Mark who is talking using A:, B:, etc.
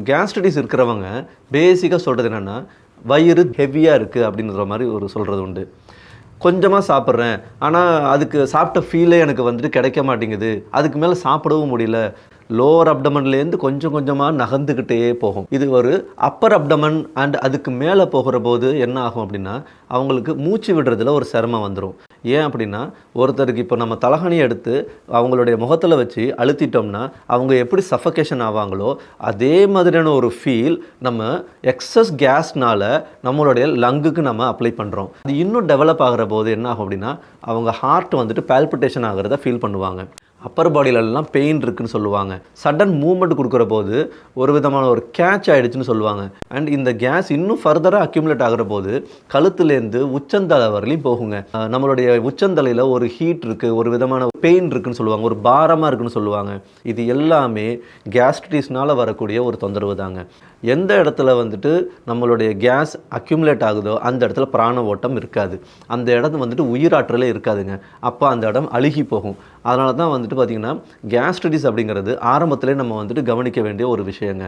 A: Gastritis இருக்கிறவங்க பேசிக்காக சொல்கிறது என்னென்னா, வயிறு ஹெவியாக இருக்குது அப்படின்ற மாதிரி சொல்கிறது உண்டு. கொஞ்சமாக சாப்பிட்றேன், ஆனால் அதுக்கு சாப்பிட்ட ஃபீலே எனக்கு வந்துட்டு கிடைக்க மாட்டேங்குது, அதுக்கு மேலே சாப்பிடவும் முடியல, லோவர் அப்டமன்லேருந்து கொஞ்சம் கொஞ்சமாக நகர்ந்துக்கிட்டே போகும். இது ஒரு அப்பர் அப்டமன் அண்ட் அதுக்கு மேலே போகிற போது என்ன ஆகும் அப்படின்னா, அவங்களுக்கு மூச்சு விடுறதுல ஒரு சிரமம் வந்துடும். ஏன் அப்படின்னா, ஒருத்தருக்கு இப்போ நம்ம தலகாணியை எடுத்து அவங்களுடைய முகத்தில் வச்சு அழுத்திட்டோம்னா அவங்க எப்படி சஃபகேஷன் ஆவாங்களோ அதே மாதிரியான ஒரு ஃபீல் நம்ம எக்ஸஸ் கேஸ்னால் நம்மளுடைய லங்குக்கு நம்ம அப்ளை பண்ணுறோம். அது இன்னும் டெவலப் ஆகிற போது என்ன ஆகும் அப்படின்னா, அவங்க ஹார்ட் வந்துட்டு பால்பிட்டேஷன் ஆகிறத ஃபீல் பண்ணுவாங்க. அப்பர் பாடியிலலாம் பெயின் இருக்குதுன்னு சொல்லுவாங்க. சடன் மூவ்மெண்ட் கொடுக்குற போது ஒரு விதமான ஒரு கேட்ச் ஆகிடுச்சுன்னு சொல்லுவாங்க. அண்ட் இந்த கேஸ் இன்னும் ஃபர்தராக அக்யூமுலேட் ஆகிற போது கழுத்துலேருந்து உச்சந்தலை வரலையும் போகுங்க. நம்மளுடைய உச்சந்தலையில் ஒரு ஹீட் இருக்குது, ஒரு விதமான பெயின் இருக்குதுன்னு சொல்லுவாங்க, ஒரு பாரமாக இருக்குதுன்னு சொல்லுவாங்க. இது எல்லாமே கேஸ்ட்ரைட்டிஸ்னால் வரக்கூடிய ஒரு தொந்தரவு தாங்க. எந்த இடத்துல வந்துட்டு நம்மளுடைய கேஸ் அக்யூமுலேட் ஆகுதோ அந்த இடத்துல பிராண ஓட்டம் இருக்காது, அந்த இடம் வந்துட்டு உயிராற்றலே இருக்காதுங்க. அப்போ அந்த இடம் அழுகி போகும். அதனால தான் வந்துட்டு பார்த்திங்கன்னா கேஸ்ட்ரைட்டிஸ் அப்படிங்கிறது ஆரம்பத்திலே நம்ம வந்துட்டு கவனிக்க வேண்டிய ஒரு விஷயங்க.